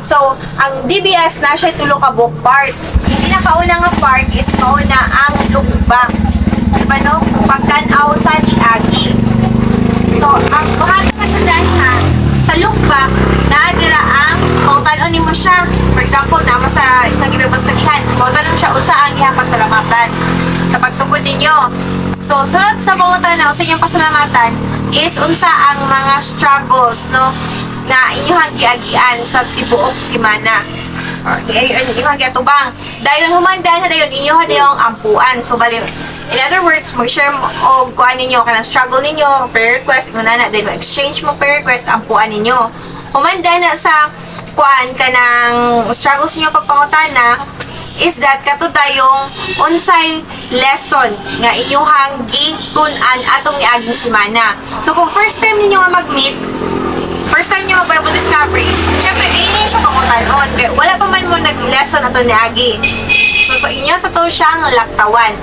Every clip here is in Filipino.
So, ang DBS na siya tulo ka book parts. Yung pinakauna nga part is mauna ang look back. Diba no? Pagkanaw sa ni Agi. So, ang buhat ka ha, sa look back, naadira ang kung tanon mo siya. For example, nama sa itang ibabastagihan, kung tanon siya, unsa ang iyang pasalamatan sa pagsugod ninyo. So, sunod sa mga tanaw sa inyong pasalamatan is unsa ang mga struggles, no, na inyong giagian sa tibuok simana. Inyong giatubang. Dayon humanda na dayon inyo hadayong ampuan. So, bali, in other words, mag-share mo o kuha ninyo ka ng struggle ninyo, prayer request, muna na, then exchange mo prayer request, ampuan ninyo. Humanda na sa kuhaan ka ng struggles ninyo pagpangutana, is that kato tayong unsay lesson nga inyong gitunan atong niaging simana. So, kung first time ninyo nga mag-meet, first time nyo mag-Bible Discovery, syempre, inyo siya pangutanon. Wala pa man mo nag-lesson ato niagi. So, inyo sa to siyang laktawan.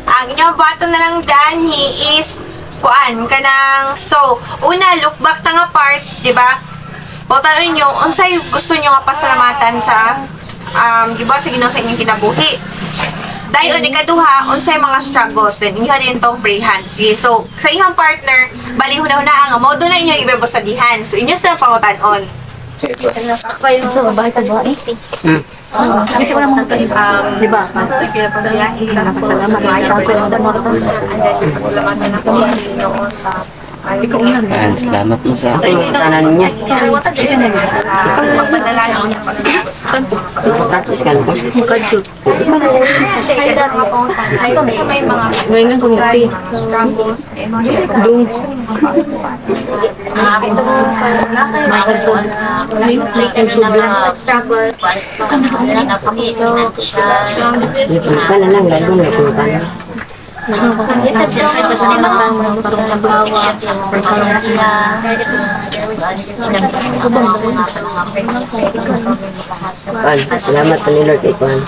Ang inyong bato na lang danhi is kuan kanang, so una look back na nga part, di ba? Pautan niyo unsay gusto niyo nga pasalamatan sa gibuhat sa Ginoo sa inyong kinabuhi. Dayon ikaduha unsay mga struggles then inyo din tong prayhan. Sige, so sa inyong partner bali hunahuna ang mo do na inyo ibebasagihan. So inyo sa pangutanon. Ako yung sa babae ka ba? Kasi wala mga di ba? Pinapagbiyahe sa Salamat. Ikaw nga. Salamat mo sa kanan niya. Kasi na nga. pagpadalangin niya Tapos ka na. Mukadjut. So, may mga Ngayon kung hindi. Dung. Makadjut. Ka na lang, gano'n na kung ka na. Ay, pasalamatan mo sa mga dumawa. Salamat po ni Lord Ikwan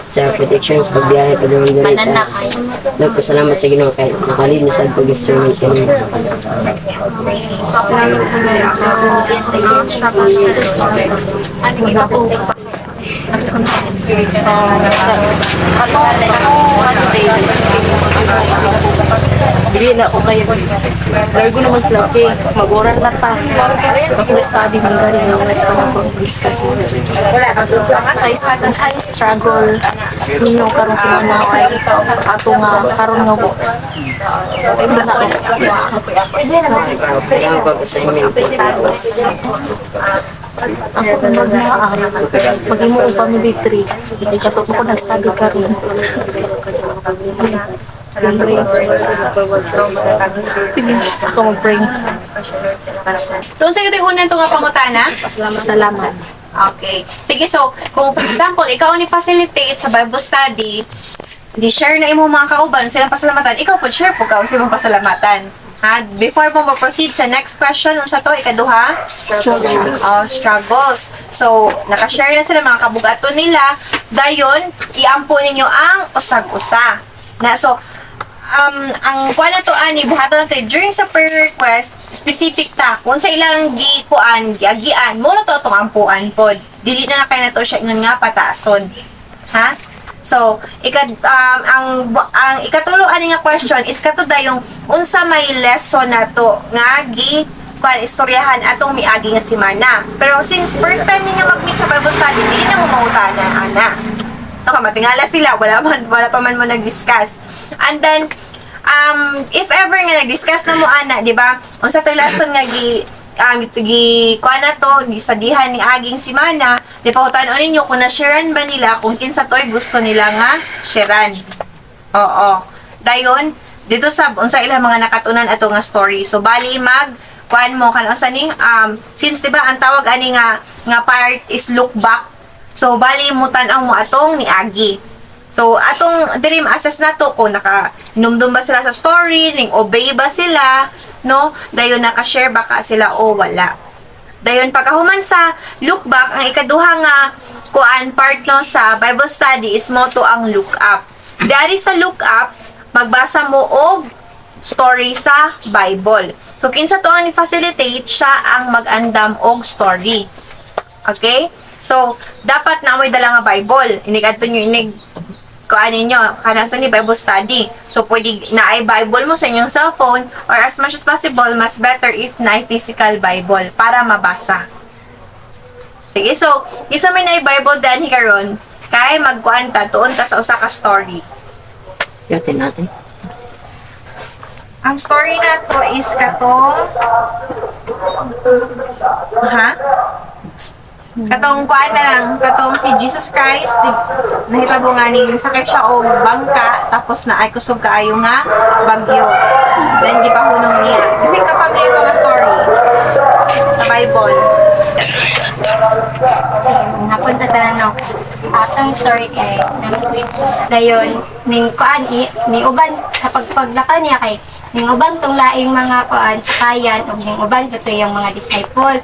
sa protection sa pagbiyahe pa doon doon itas. Nagpasalamat sa Ginoo kay nakalinis sa pag-instrument kami. Dili na ako kayo. Largo naman sila, okay. Mag-oral na ta. Ako study mo galing ng rest pa na discuss. Sa struggle ninyo karon sa mga ay ato nga karon nga po. Iba na ako. Kailangan pag-assignment tapos Ako kung mag-imo ang family tree. Kasot mo ko nag-study ka rin. Ako mag-pray. So, sa yung una ito nga pangutana? Salamat. Okay. Sige, so, kung for example, ikaw ni facilitate sa Bible study, di-share na imo mga kauban silang pasalamatan, ikaw po share po ka sa imong pasalamatan. Ha? Before mo mag-proceed sa next question, unsa to? Ikaduha? Struggles. So, nakashare na sila mga kabugaton nila. Dayon, iampo ninyo ang usag-usa. Na, so, ang kuha na to, ani, buhato natin, during sa prayer request, specific ta, kung sa ilang giagian, muna to itong ampuan po. Dili na kayo na to siya ingon nga patason. Ha? So, ang ikatulo ani nga question is kato yung unsa may lesson na to nga istoryahan atong miagi nga semana. Pero since first time ninyo mag-meet sa Bible study, dili na mo mangutana ana. Matingala sila, wala pa man mo nag-discuss. And then, if ever nga nag-discuss na mo ana, di ba? Unsa to lesson nga kuha na to, gisadihan ni aging simana, di pa utanon ninyo kung na-sharean ba nila, kung kinsa to'y gusto nila nga sharean. Oo. Dayon, dito sa unsa ilang mga nakatunan ato nga story. So, bali kuan mo kan unsa ning since di ba ang tawag ani nga part is look back. So, bali mo tan-aw mo atong ni Agi. So, atong dream assess na to kung naka-numdum ba sila sa story, ning obey ba sila, no? Dayon naka-share ba ka sila o wala. Dayon pagkahuman sa look back, ang ikaduha nga kuan part no sa Bible study is mo to ang look up. Dari sa look up, magbasa mo og story sa Bible. So, kinsa to ang ni-facilitate, siya ang mag-andam og story. Okay? So, dapat na amoy dala nga Bible. Inig adto nyo, inig kuan ninyo, kanaso ni Bible study. So, pwede na ay Bible mo sa inyong cellphone or as much as possible, mas better if na ay physical Bible para mabasa. Sige, so, isa may na ay Bible dahil karon kay magkuan ta, tuon ta sa usa ka story. Yatin natin. Ang story na to is katong katong kuan na lang, katong si Jesus Christ, nahitabo nga ni sakit siya og bangka, tapos na ay kusog kaayo nga bagyo. Then di pa hunong niya. Kasi kapamilya to nga story sa Bible. Napunta tayo no. Atong story kay dayon ning kuan ni uban sa pagpaglakaw niya kay ning uban tong laing mga kuan sa kayan ug ning uban to yung mga disciple.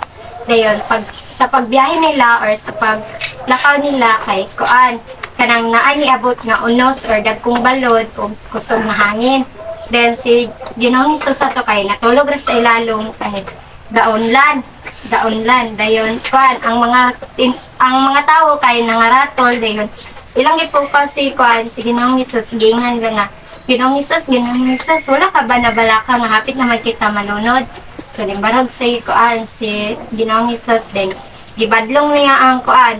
Dayon pag sa pagbiyahe nila or sa paglakaw nila kay kuan kanang naa ni abot nga unos or dagkong balod ug kusog nga hangin. Then si Ginoong Hesus ato kay natulog ra sa ilalong kay daonlan dayon kuan ang mga tao kay nangaratol dayon ilang ipukaw si kuan si Ginoong Hesus gingan nga Ginoong Hesus wala ka ba nabalaka nga hapit naman kita manunod. So limbarog si kuan si Ginoong Hesus din gibadlong niya ang kuan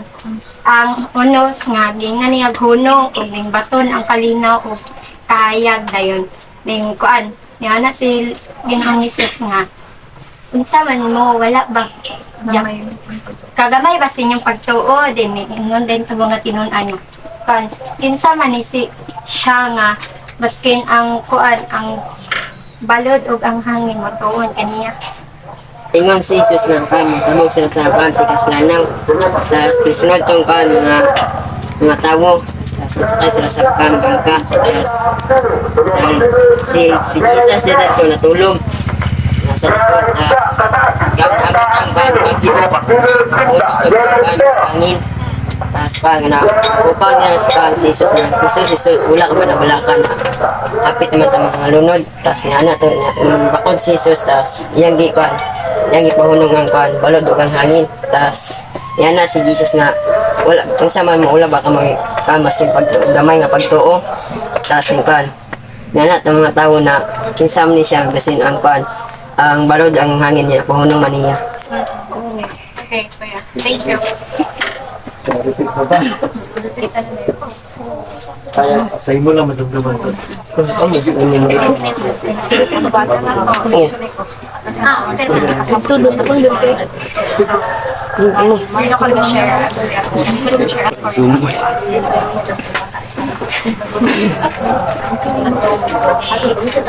ang unos nga gingan niya hunong ug ning baton ang kalinaw ug kahayag dayon ning kuan niya na si Ginoong Hesus nga unsa man mo wala ba kagamay ba sa inyong pagtuo din ingon din to mga tinun-an kan kinsa man ni si siya nga baskin ang kuan ang balod ug ang hangin mo tuon kaniya. Ingon si Jesus na kami, tabog sila sa Antikas Lanaw. Tapos tisunod tong kan mga tawo. Tapos nasakay sila sa bangka. Tapos si Jesus dito ito natulog. Nasa likod. Tapos gamit ang kan bagyo. Usog ang kan hangin. Tapos kan na upaw niya sa kan si Jesus na Jesus wala ka ba na wala ka na kapit naman ang mga lunod. Tapos niya to bakod si Jesus. Tapos iyang gikuan yang ipahunong ang kan balod ug ang hangin. Tas yan na si Jesus na wala kung sa man mo wala ba ka maski pag gamay nga pagtuo. Tas yung kan yan na itong mga tao na kinsam ni siya basin ang kan ang balod ang hangin niya pahunong man niya. Okay, kuya. Thank you. Kaya sa imo lang madugdugan to. Tudod na kung dito. Sino ka share? Zoom mo.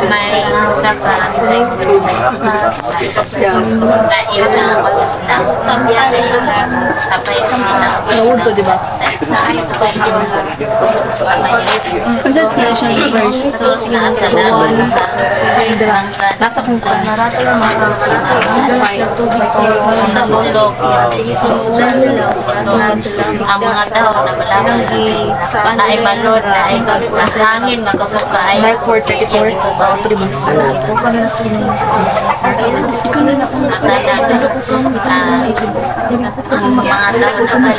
May usap ka lain na mag-islam sabay sila Nauto, di ba? Jesus na sa lahat Nasa kong class. natulog si Jesus ang mga tao na malaman na ay balod na ay hangin na kusog ka ay Mark 4:34. 3 months. ang mga tao na malaman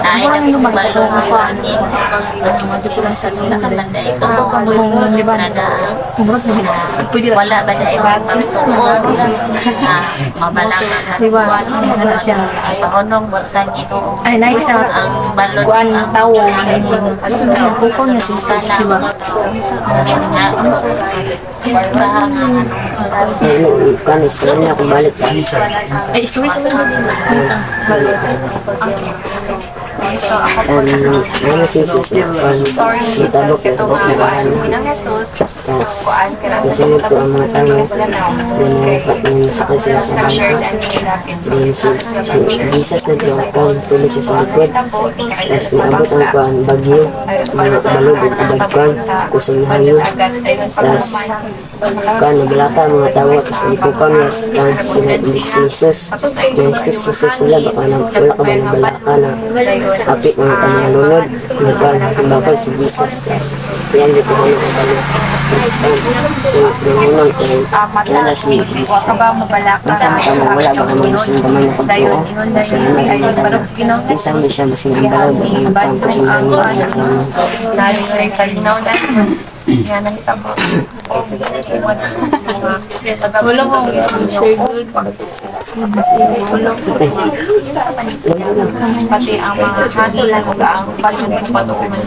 na ay nagbalong ang hangin sa banda ito wala ba na ibang magsuot mabalang Diba? Ano siya? ay pahunong bagsang ito Ay, naisa. ang balon Kuan tao. Ang puko niya si Jesus, diba? Kan istorya kung balik pas. Ay, story sa mga Ano si Jesus na kan itabok sa bahan. Tas nasunod ko ang mga tao na sakay sila sa bangka. Then si Jesus na kan tulog siya sa likod. Tapos naabot ang kan bagyo, mga balod at dagkan, kusong hangin. Tapos kan nabalaka ang mga tawo tapos ikaw kami kan sila si Jesus sila baka na wala ka man nabalaka na apit mga kanyang lunod kan bakal si Jesus yan dito ko ng kabalo nangunang wala si Jesus isang kamo wala baka masindaman na pagbuo isang di siya masindaman ang pangkasindaman Yan ang tabo. Wala mo share good. Pati ang mga hatol ang pagod ko patuman.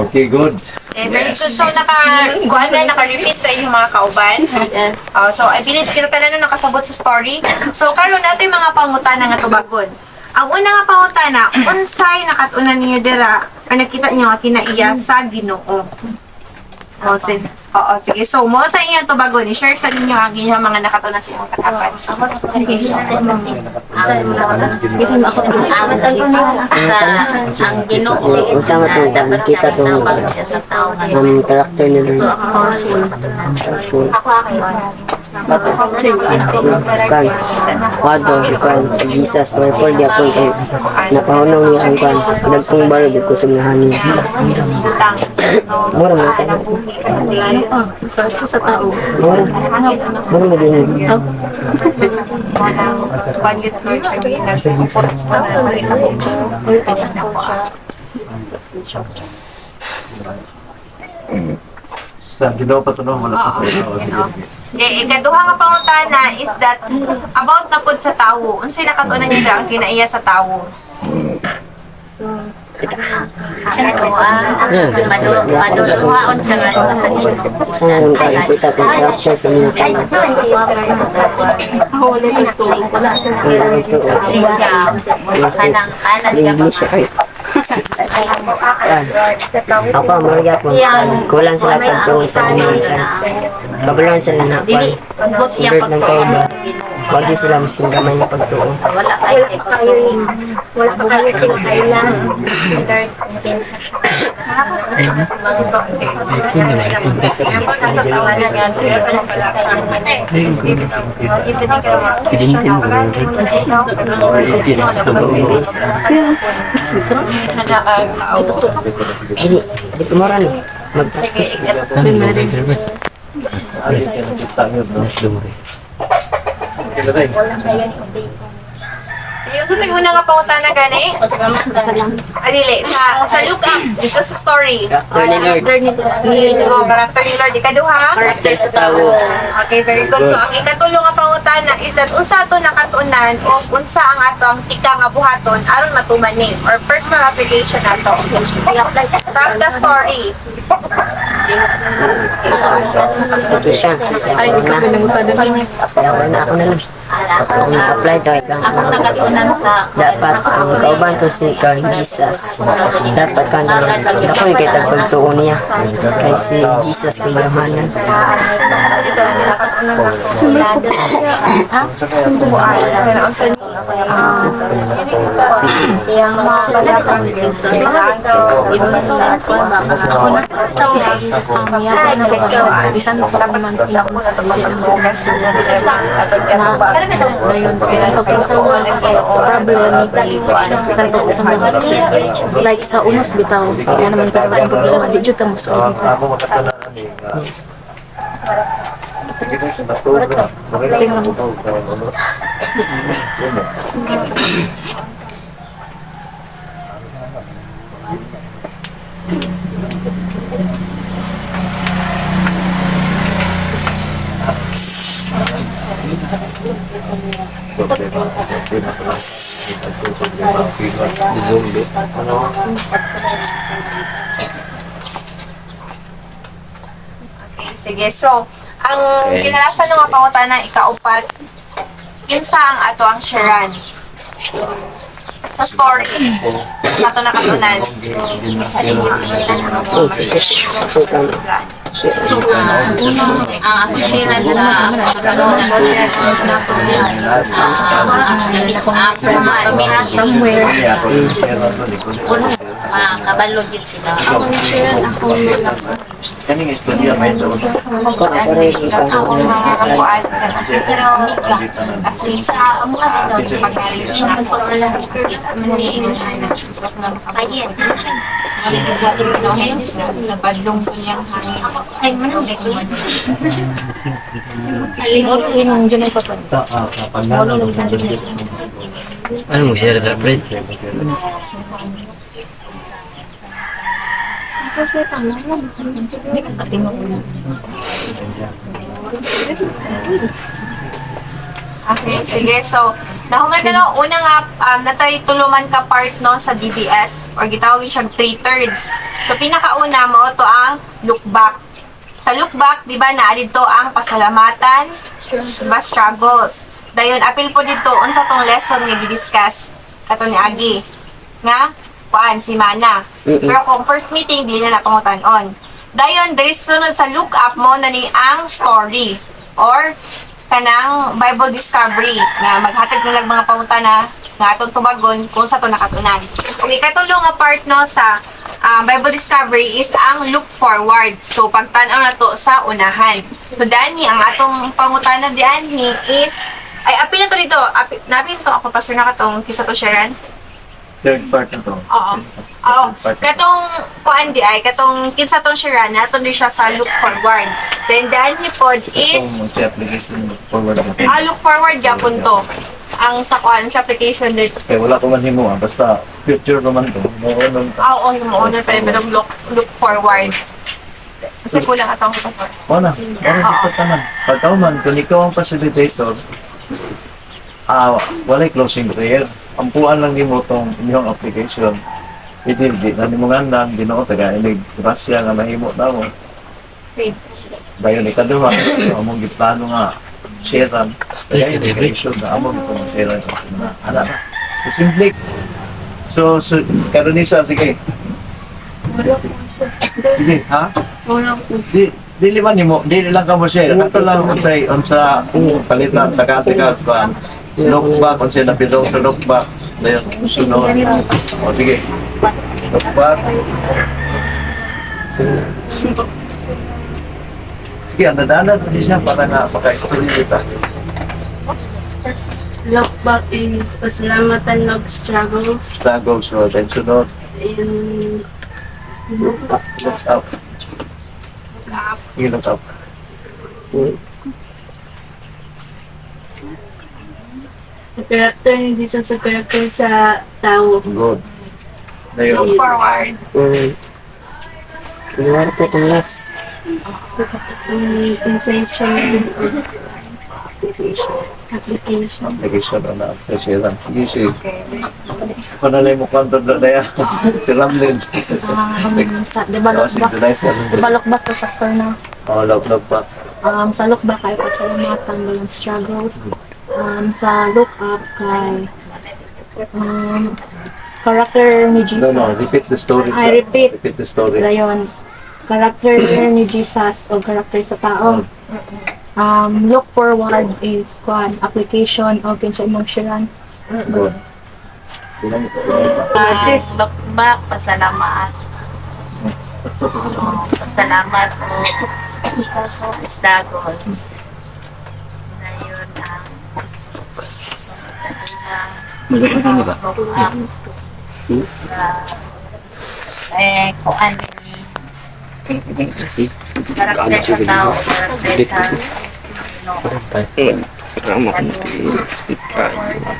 Okay, good. Very good. So, naka-repeat sa inyong mga kauban. Yes. So, I believe kita tanan nakasabot sa story. So, karon natin mga pangutana nga tubagon. Ang una nga pangutana, unsay nakatunan ninyo dira o nakita niyo nga kinaiya sa Ginoo. Oo, sige. So, mo sa inyo tubagon, i-share sa ninyo ang inyong mga nakatunan sa inyong katapan. Ang Ginoo unsa man to dapat kita siya to nabag siya sa tao nga ang karakter nila kan wado kan si Jesus pero for the apple kay napahunong niya ang kan dagkong balo gid kusog nga hanin mura man ka Sa tao. mura mo din Sa Ginoo pa to no, wala pa sa tao. Sige. Ikaduha nga pangutana is that about na pud sa tawo. Unsay nakatunan niyo ang kinaiya sa tawo? maduluhaon sa nga sa Ginoo. isa nga yung kan kita kay karakter sa mga kan Siya kanang English ay ako marigat mo kulang sila pagtuon sa mga sa kabalon sila na dili usbot siya bird ng kayo ba wag din sila masing gamay na pagtuon wala kayo Wala pa kayo sila kailan. Ini, di kemarin nih, mag-practice. Yung sa una nga pangutana gani? Adili, sa look up, dito sa story. Attorney Lord, O, karakter ni Lord. Ikaduha? karakter sa tao. Okay, very good. So, ang ikatulong nga pangutana is that unsa ato nakatunan o unsa ang ato ang tika nga buhaton aron matuman ni or personal application nato. Start the story. Ito siya. Ay, ikaw na ako na lang. Kung na-apply to, Ako nakatunan sa dapat ang kauban to si kay Jesus. Dapat ka na dakoy kay tagpagtuon niya. Kay si Jesus kay yamanan. Ngayon, pag sa problem, sa like sa unos bitaw, yan naman pero ang problema, di dito mo solve. Okay, sige. So, ang kinalasan ng mga pangutana ikaupat, yun sa ang ato ang sharan. Sa story. Sa ato nakatunan. ang appreciation sa pagkakaroon Somewhere. makabalo din sila. Kaning istorya may sa una. Ako mga kapuan. Pero As in, sa mga bito, pag-alit siya siya. magpangala. Bayet. Napadlong ko niyang hangin. Ay, manang beko. Yung dyan ay papan. Ano mo siya na bread? Okay, sige. So, nahuman ka no, una nga, natay tuluman ka part no sa DBS or gitawagin siyang 3/3. So, pinakauna mo to ang look back. Sa look back, di ba, naalid to ang pasalamatan, diba, struggles. Dayon, apil po dito, unsa tong lesson nga gidiscuss kato ni Agi. Nga, kuan, si Mana. Pero kung first meeting, di na napangutan-on. Dayon, dahil sunod sa look up mo na ni ang story or kanang Bible discovery nga maghatag nilag mga pangutana nga atong tubagon kung sa to nakatunan. Okay, katulong nga part no sa Bible discovery is ang look forward. So pagtan-aw na to sa unahan. So dani ang atong pangutana dianhi is ay apil na to dito. Napil to ako pastor na katong kisa to Sharon. Third part na to. Oo. Oo. Katong kuan di ay katong kinsa tong Sharon na di siya sa look forward. Then dani pod is Itong sa application forward mo. look forward gapon to. Ang sa kuan sa application din. Kaya wala ko man himo basta future naman to. Noon Oo, yung mauna pa rin, pero look forward. Kasi kulang atong pastor. Wala. Parang dito tanan. Pagkaw man, kung ikaw ang facilitator, walay closing prayer. Ampuan lang nimo tong inyong application. Di na nimo ngandang, Ginoo taga inig grasya nga mahimo na mo. Dayon ikaduha, among giplano nga sharean. Kaya application na among itong sharean. Ana na. So simple. So Karonisa, sige. Sige, ha? Dili man nimo, dili lang ka mo share. Ato lang unsa palitan taga-taga pa. Look back unsa napidong sa look back. Dayon sunod. O sige. Look back. Sige, andadaanan pa siya para nga paka-explain kita. Look back is pasalamatan ng struggles Struggle, so then sunod. and Look up. Sige, look up. the character ni Jesus sa character sa tao. Good. Dayon. Look forward. Lugar ko itong last. Sensation. Application. Application na sharean. Sige, sige. Panalay mo kanto na daya. Si Ramlin. Sa develop back. Synchronizer. Develop back to pastor na. Oh, look back. Sa look back kay pasalamatan ng struggles. Sa look up kay character ni Jesus. No, repeat the story. I repeat. Repeat the story. Dayon, character ni Jesus o character sa tao. Look forward is kuan application o kinsa imong sharean. Good. Look back, pasalamat. Pasalamat po. Struggle. Ngayon, kung ano ni karakter sa tao, karakter sa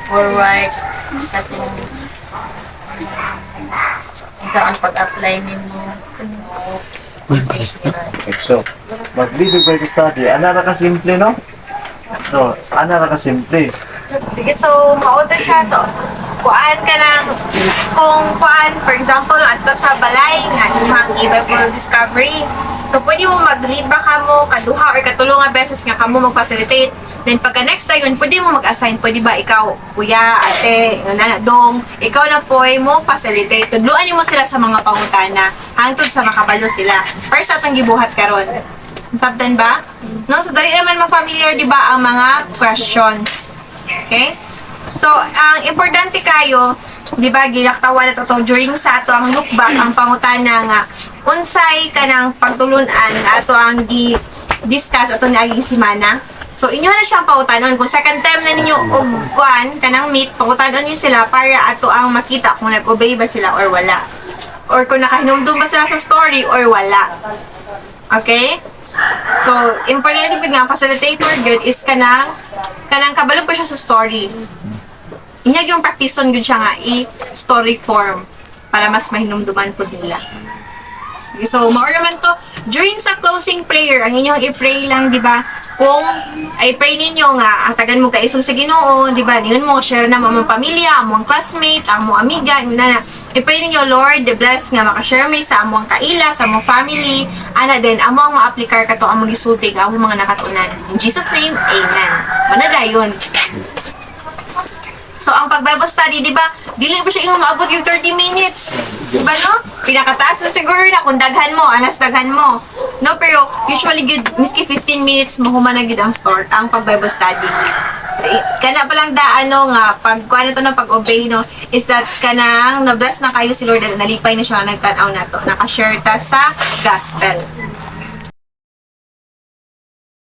forward kasi saan pag-apply nimo So, mag-leave by the study. Ana ra ka simple, no? No, ana ra ka simple. Sige, so, ma-order siya. So, kuan ka ng, kung kuan, for example, ato sa balay, nga imang Bible discovery. So, pwede mo mag-lead ba ka mo, kaduha or katulungan beses nga kamo mag-facilitate. Then, pagka next time yun, pwede mo mag-assign. Pwede ba ikaw, kuya, ate, nanadong, ikaw na po mo facilitate. Tudluan niyo mo sila sa mga pangutana, hangtod sa makabalo sila. Para sa atong gibuhat karon. Sabdan ba? No, so dali naman ma-familiar, di ba, ang mga questions. Okay? So, ang importante kayo di ba, ginaktawan na to during sa ato ang lookback, ang pangutana nga, unsay kanang pagtulunan ato ang discuss ato niaging simana. So, inyo na siyang pautanon. Kung second time na ninyo ugwan, kanang meet, pautanon nyo sila para ato ang makita kung nag-obey ba sila or wala. Or kung nakahinumdum ba sila sa story or wala. Okay? So, importante po nga, facilitator good is kanang kabalog pa siya sa story. Inyag yung practice on good siya nga i-story form para mas mahinumduman po nila. Okay, so, maor naman to, during sa closing prayer, ang inyong i-pray lang, di ba? Kung ay pray ninyo nga, atagan mo kaisong sa Ginoo, di ba? Ningon mo, share na mo among pamilya, among classmate, among amiga, i-pray ninyo, Lord, bless nga makashare may sa among kaila, sa among family, ana din, among ma-applikar ka to, among isulti ka, among mga nakatunan. In Jesus' name, Amen. Manadayon. So, ang pag-Bible study, di ba, dili pa siya yung maabot yung 30 minutes. Di ba, no? Pinakataas na siguro na kung daghan mo, anas daghan mo. No, pero usually good, miski 15 minutes, mahuman na good ang pag-Bible study. Kana pa lang nga, pag kuha na to ng pag-obey, no, is that kanang na-bless na kayo si Lord, nalipay na siya, nagtanaw na to, nakashare ta sa gospel.